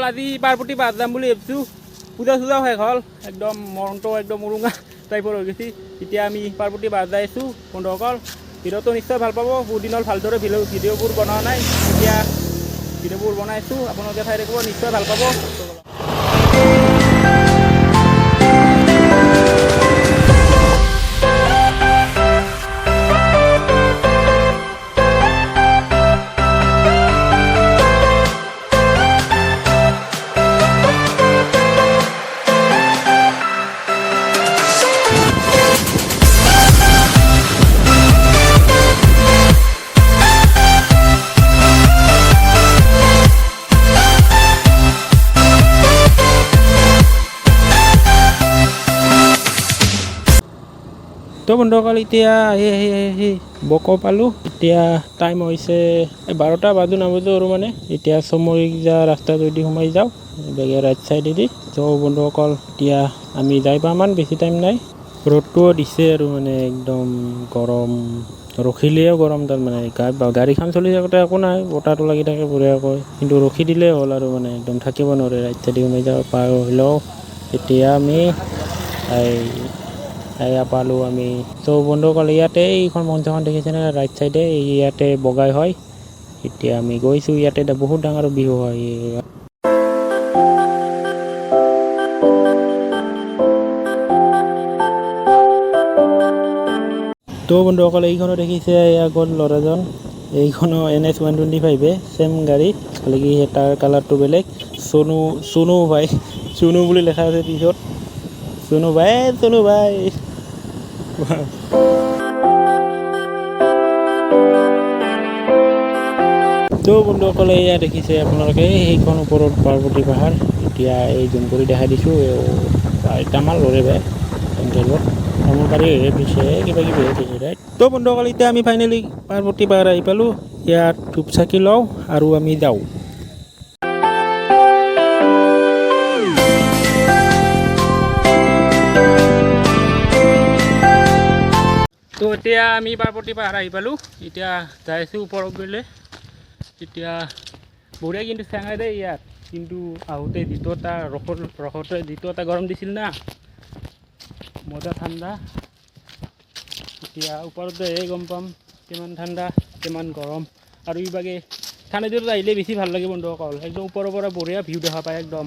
আজি পাৰ্বতী পাহাৰ যাম বুলি ভাবিছোঁ। পূজা চূজাও শেষ হ'ল, একদম মনটো একদম উৰুঙা টাইপৰ হৈ গৈছে। এতিয়া আমি পাৰ্বতী পাহাৰ যাই আছোঁ বন্ধুসকল। ভিডিঅ'টো নিশ্চয় ভাল পাব। বহুত দিন হ'ল ভালদৰে ভিডিঅ'বোৰ বনোৱা নাই, এতিয়া ভিডিঅ'বোৰ বনাই আছোঁ। আপোনালোকে চাই থাকিব, নিশ্চয় ভাল পাব। তো বন্ধুসকল এতিয়া আহি বক পালোঁ। এতিয়া টাইম হৈছে 12টা বাজু নাবাজো আৰু মানে এতিয়া চমৰিজা ৰাস্তাটোদি সোমাই যাওঁ বেগে ৰাইট চাইডেদি। তো বন্ধুসকল এতিয়া আমি যাই পামান, বেছি টাইম নাই। ৰ'দটোও দিছে আৰু মানে একদম গৰম, ৰখিলেও গৰম। তাৰমানে গাড়ীখন চলি থাকোঁতে একো নাই, বতাহটো লাগি থাকে বঢ়িয়াকৈ, কিন্তু ৰখি দিলেই হ'ল আৰু মানে একদম থাকিব নোৱাৰে। ৰাইট চাইডে সোমাই যাব পাৰ হ'লেও এতিয়া আমি এয়া পালোঁ আমি। তো বন্ধুসকল ইয়াতে এইখন মঞ্চখন দেখিছেনে ৰাইট চাইডে, ইয়াতে বগাই হয়। এতিয়া আমি গৈছোঁ, ইয়াতে বহুত ডাঙৰ বিহু হয়। তো বন্ধুসকল এইখনো দেখিছে, আগত ল'ৰাজন, এইখনো NS 125 চেম গাড়ী, খালি কি তাৰ কালাৰটো বেলেগ। চুনু ভাই, চুনু বুলি লেখা আছে পিছত। চুনু ভাই তো বন্ধুসকলে এয়া দেখিছে আপোনালোকে, সেইখন ওপৰত পাৰ্বতী পাহাৰ। এতিয়া এই জুম কৰি দেখাই দিছোঁ, তামাল লৰে বাই এংকেলত তামোল পাৰি পিছে কিবা কিবি হৈ গৈছে ৰাইট। তো বন্ধুসকল এতিয়া আমি ফাইনেলি পাৰ্বতী পাহাৰ আহি পালোঁ। ইয়াত ধূপ চাকি লওঁ আৰু আমি যাওঁ। তো এতিয়া আমি পাৰ্বতী পাহাৰ আহি পালোঁ। এতিয়া যাই আছোঁ ওপৰত গ'লে। এতিয়া বঢ়িয়া কিন্তু চেঙাই দেই ইয়াত, কিন্তু আহোঁতে যিটো এটা ৰসতে যিটো এটা গৰম দিছিল না, মজা ঠাণ্ডা। এতিয়া ওপৰত যাইহে গম পাম কিমান ঠাণ্ডা কিমান গৰম। আৰু ইভাগে ঠাণ্ডা দিনত আহিলে বেছি ভাল লাগে বন্ধুসকল, একদম ওপৰৰ পৰা বঢ়িয়া ভিউ দেখা পায় একদম।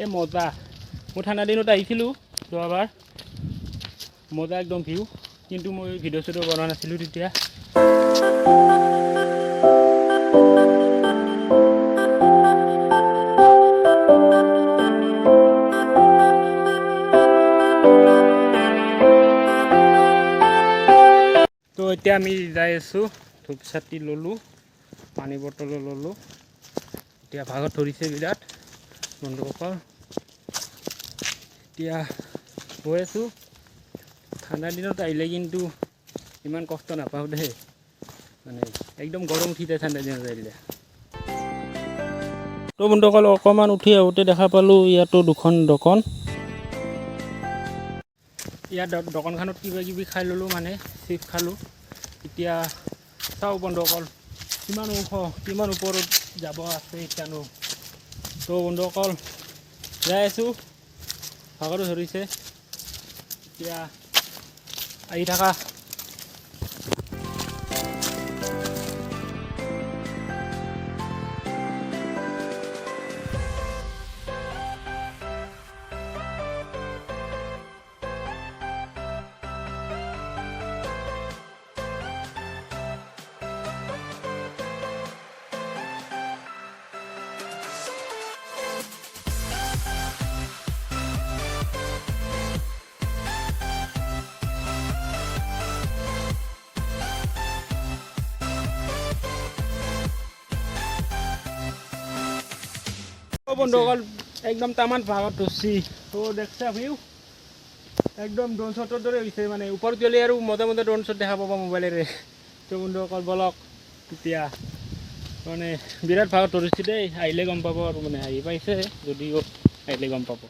এই মজা, মই ঠাণ্ডা দিনত আহিছিলোঁ যোৱাবাৰ, মজা একদম ভিউ, কিন্তু মই ভিডিঅ' চিডিঅ' বনোৱা নাছিলোঁ তেতিয়া। তো এতিয়া আমি যাই আছোঁ, ধূপ চাতি ল'লোঁ, পানী বটলো ল'লোঁ। এতিয়া ভাগত ধৰিছে বিৰাট বন্ধুসকল। এতিয়া গৈ আছোঁ। ঠাণ্ডা দিনত আহিলে কিন্তু ইমান কষ্ট নাপাওঁ দেই, মানে একদম গৰম উঠি যায় ঠাণ্ডা দিনত আহিলে। তো বন্ধুসকল অকণমান উঠি আহোঁতে দেখা পালোঁ ইয়াতো দুখন দোকান। ইয়াত দোকানখনত কিবা কিবি খাই ল'লোঁ, মানে চিপ খালোঁ। এতিয়া চাওঁ বন্ধুসকল কিমান কিমান ওপৰত যাব আছে এতিয়ানো। তো বন্ধুসকল যাই আছোঁ, ভাগৰো ধৰিছে। এতিয়া আহি থাকা। বন্ধুসকল একদম তামান ভাগত ধরছি। তো দেখছা ভিউ একদম ড্রোন শটের দরে হয়েছে, মানে উপর গেলে আর মজা মজা ড্রোন শট দেখা পাবা মোবাইলেরে। তো বন্ধুসকল বলক এতিয়া মানে বিরাট ভাগত ধরছি দেই, আহিলে গম পাব আর মানে আহি পাইছে, যদিও আহিলে গম পাব।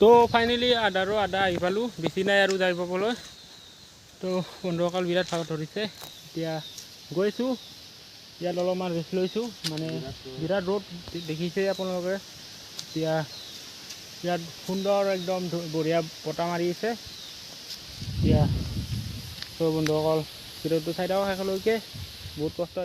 তো ফাইনেলি আধাৰো আধা আহি পালোঁ, বেছি নাই আৰু যাই পাবলৈ। তো বন্ধুসকল বিৰাট ভাল ধৰিছে, এতিয়া গৈছোঁ, ইয়াত অলপমান ৰেষ্ট লৈছোঁ, মানে বিৰাট ৰ'দ দেখিছে আপোনালোকে। এতিয়া ইয়াত সুন্দৰ একদম বঢ়িয়া বতাহ মাৰি আছে। এতিয়া তো বন্ধুসকল ভিডিঅ'টো চাই থাকক শেষলৈকে, বহুত কষ্ট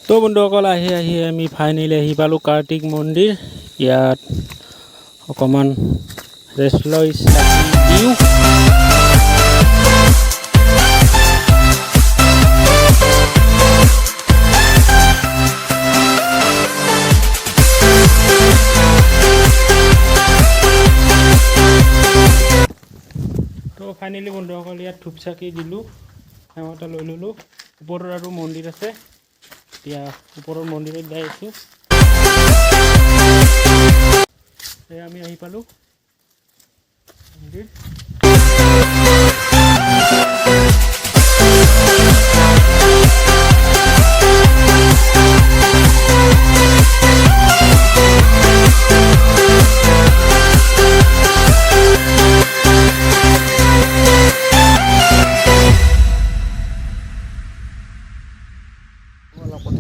তো বন্ধুসকল আহি আমি ফাইনেলি আহি পালোঁ কাৰ্তিক মন্দিৰ। ইয়াত অকণমান ৰেষ্ট লৈ দিওঁ। তো ফাইনেলি বন্ধুসকল ইয়াত ধূপ চাকি দিলোঁ, সেৱা এটা লৈ ল'লোঁ। ওপৰত আৰু মন্দিৰ আছে, এতিয়া ওপৰৰ মন্দিৰত যাই আছোঁ। আমি আহি পালোঁ মন্দিৰ।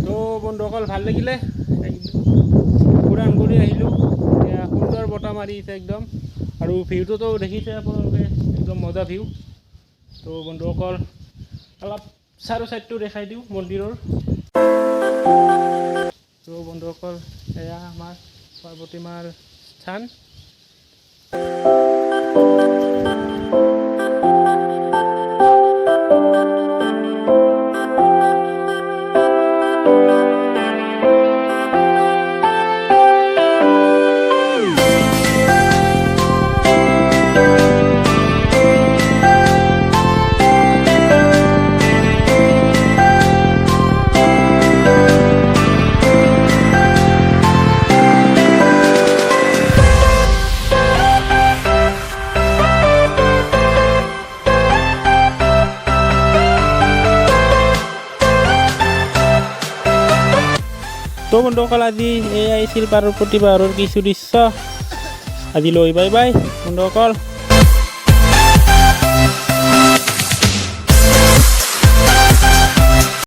তো বন্ধুসকল ভাল লাগিলে, উৰাণ কৰি আহিলোঁ। এতিয়া সুন্দৰ বতাহ মাৰি আছে একদম, আৰু ভিউটোতো দেখিছে আপোনালোকে, একদম মজা ভিউ। তো বন্ধুসকল অলপ চাৰু চাইডটো দেখাই দিওঁ মন্দিৰৰ। তো বন্ধুসকল এয়া আমাৰ পাৰ্বতী মাৰ স্থান। তো বন্ধুসকল আজি এয়াই আছিল পাৰ্বতী পাহাৰৰ কিছু দৃশ্য। আজিলৈ বাই বাই বন্ধুসকল।